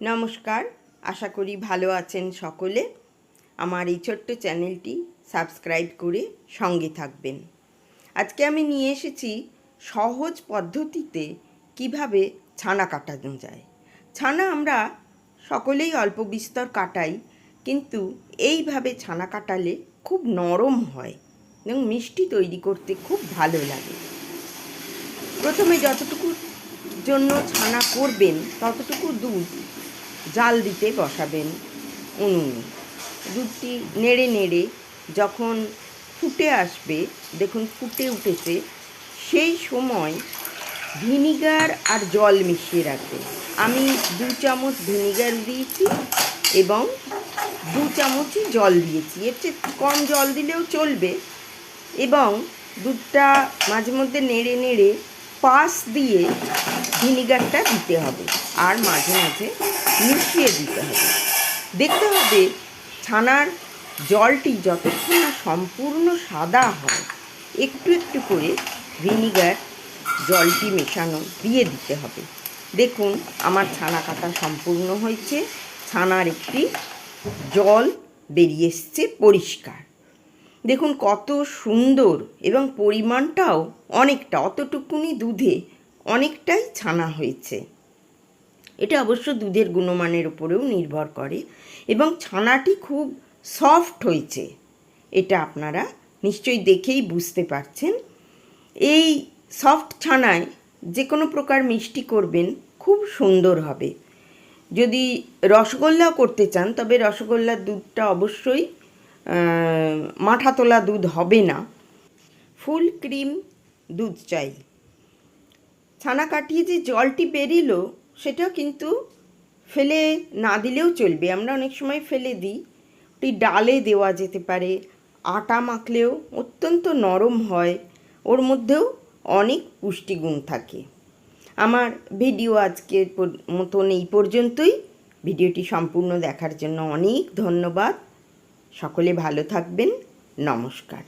নমস্কার, আশা করি ভালো আছেন সকলে। আমার এই ছোট্ট চ্যানেলটি সাবস্ক্রাইব করে সঙ্গে থাকবেন। আজকে আমি নিয়ে এসেছি সহজ পদ্ধতিতে কিভাবে ছানা কাটানো যায়। ছানা আমরা সকলেই অল্প বিস্তর কাটাই, কিন্তু এইভাবে ছানা কাটালে খুব নরম হয় এবং মিষ্টি তৈরি করতে খুব ভালো লাগে। প্রথমে যতটুকু জন্য ছানা করবেন ততটুকু দুধ জাল দিতে বসাবেন উনুনে। দুধটি নেড়ে নেড়ে যখন ফুটে আসবে, দেখুন ফুটে উঠেছে, সেই সময় ভিনিগার আর জল মিশিয়ে রাখবেন। আমি 2 চামচ ভিনিগার দিয়েছি এবং 2 চামচই জল দিয়েছি। এর চেয়ে কম জল দিলেও চলবে। এবং দুধটা মাঝে মধ্যে নেড়ে নেড়ে পাশ দিয়ে ভিনিগারটা দিতে হবে আর মাঝে মাঝে মিশিয়ে দিতে হবে। দেখতে হবে ছানার জলটি যতক্ষণ না সম্পূর্ণ সাদা হয়, একটু একটু করে ভিনিগার জলটি মেশানো দিয়ে দিতে হবে। দেখুন আমার ছানা কাটা সম্পূর্ণ হয়েছে, ছানার একটি জল বেরিয়ে এসছে পরিষ্কার। দেখুন কত সুন্দর, এবং পরিমাণটাও অনেকটা, অতটুকুনি দুধে অনেকটাই ছানা হয়েছে। এটা অবশ্য দুধের গুণমানের উপরেও নির্ভর করে, এবং ছানাটি খুব সফট হয়েছে, এটা আপনারা নিশ্চয়ই দেখেই বুঝতে পারছেন। এই সফট ছানায় যে কোনো প্রকার মিষ্টি করবেন খুব সুন্দর হবে। যদি রসগোল্লাও করতে চান, তবে রসগোল্লার দুধটা অবশ্যই মাঠা তোলা দুধ হবে না, ফুল ক্রিম দুধ চাই। ছানা কাটিয়ে যে জলটি বেরিলো সেটা কিন্তু ফেলে না দিলেও চলবে, আমরা অনেক সময় ফেলে দিই। ওটি ডালে দেওয়া যেতে পারে, আটা মাখলেও অত্যন্ত নরম হয়, ওর মধ্যেও অনেক পুষ্টিগুণ থাকে। আমার ভিডিও আজকের মতন এই পর্যন্তই। ভিডিওটি সম্পূর্ণ দেখার জন্য অনেক ধন্যবাদ। সকলে ভালো থাকবেন। নমস্কার।